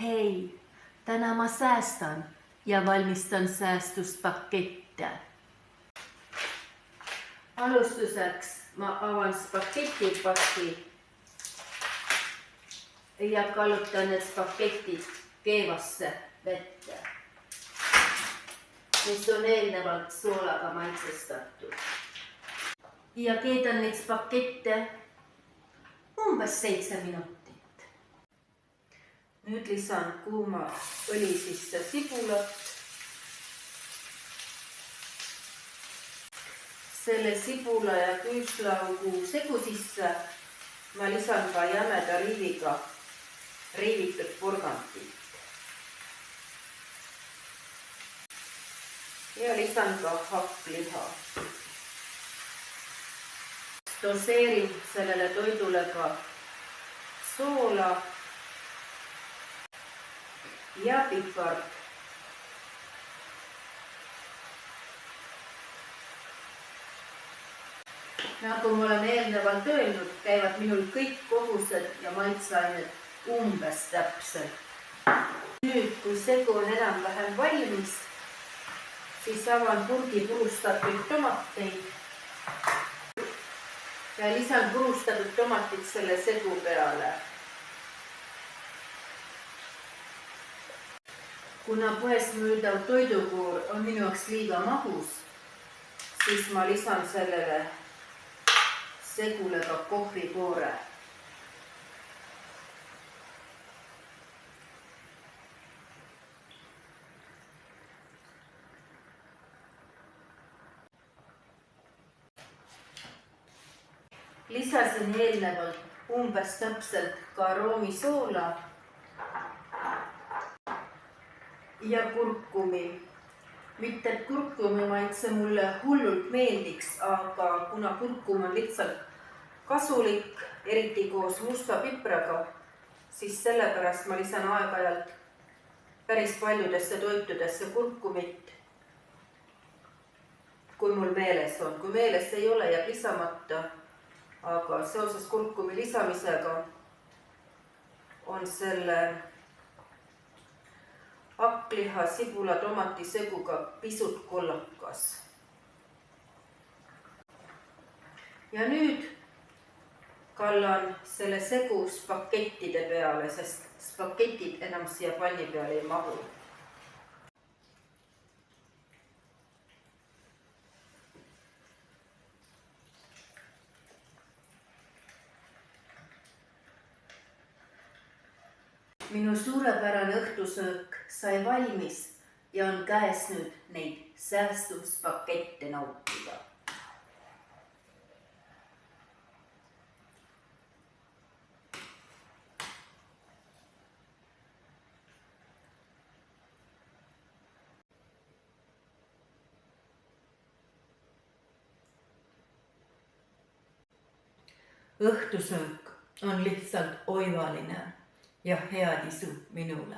Hei, täna ma säästan ja valmistan säästuspakette. Alustuseks ma avan spagettipaki ja kallutan need spagettid keevasse vette, mis on eelnevalt soolaga maitsestatud. Ja keedan neid spagette umbes 7 minutit. Nüüd lisan kuuma õli sisse sibulat. Selle sibula ja küüslaugu segu sisse ma lisan ka jämeda riiviga riivitud porgandit. Ja lisan ka hakkliha. Doseerin sellele toidule ka soola ja pipar. Nagu ma olen eelnevalt öelnud, käivad minul kõik kogused ja maitseained umbes täpselt. Nüüd, kui segu on enam-vähem valmis, siis avan purgi purustatud tomateid ja lisan purustatud tomatid selle segu peale. Kuna poes müüdav toidukoor on minu jaoks liiga magus, siis ma lisan sellele segule ka kohvikoore. Lisasin eelnevalt umbes täpselt ka aroomisoola ja kurkumi. Mitte et kurkumi maitse mulle hullult meeldiks, aga kuna kurkum on lihtsalt kasulik, eriti koos musta pipraga, siis sellepärast ma lisan aeg-ajalt päris paljudesse toitudesse kurkumit, kui mul meeles on. Kui meeles ei ole, jääb lisamata, aga seoses kurkumi lisamisega on selle hakkliha, sibula, tomati seguga pisut kollakas. Ja nüüd kallan selle segu spagettide peale, sest spagetid enam siia panni peale ei mahu. Minu suurepärane õhtusöök sai valmis ja on käes nüüd neid säästuspakette nautida. Õhtusöök on lihtsalt oivaline ja headisu minule.